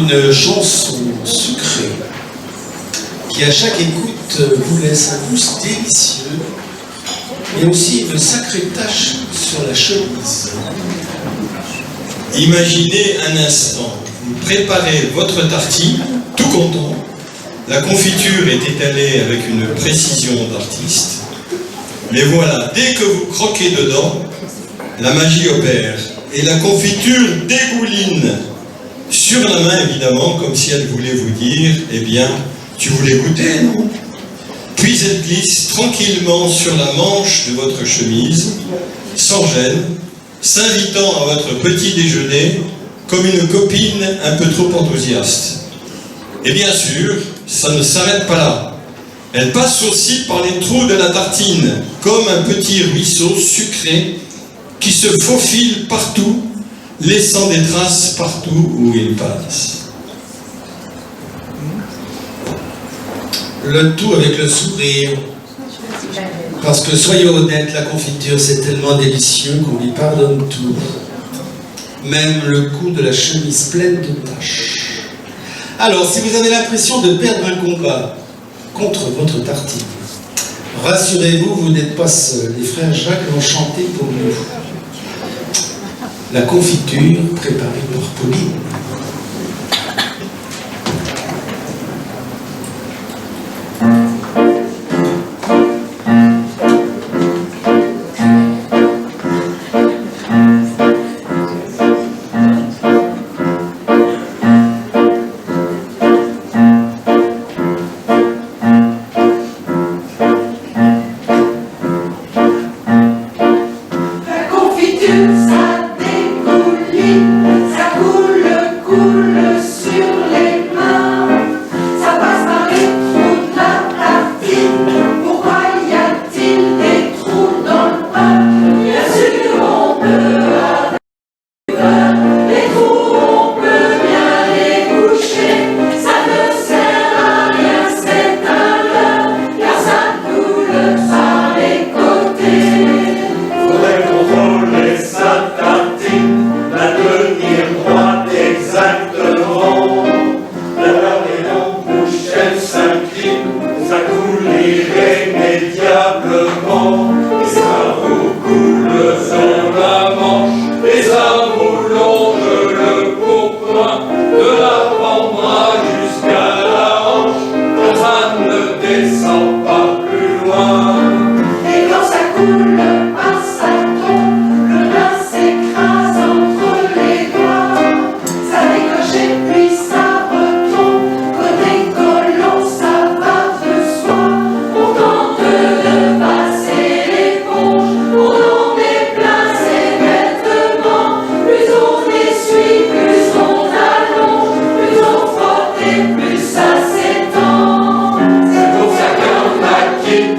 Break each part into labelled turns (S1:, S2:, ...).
S1: une chanson sucrée qui à chaque écoute vous laisse un goût délicieux et aussi une sacrée tache sur la chemise.
S2: Imaginez un instant, vous préparez votre tartine, tout content, la confiture est étalée avec une précision d'artiste, mais voilà, dès que vous croquez dedans, la magie opère et la confiture dégouline sur la main évidemment, comme si elle voulait vous dire, eh bien, tu voulais goûter, non? Puis elle glisse tranquillement sur la manche de votre chemise, sans gêne, s'invitant à votre petit déjeuner comme une copine un peu trop enthousiaste. Et bien sûr, ça ne s'arrête pas là. Elle passe aussi par les trous de la tartine, comme un petit ruisseau sucré qui se faufile partout, laissant des traces partout où il passe.
S1: Le tout avec le sourire. Parce que soyons honnêtes, la confiture c'est tellement délicieux qu'on lui pardonne tout. Même le coup de la chemise pleine de taches. Alors, si vous avez l'impression de perdre un combat contre votre tartine, rassurez-vous, vous n'êtes pas seul. Les frères Jacques l'ont chanté pour nous. La confiture préparée par Pauline.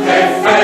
S3: Préfère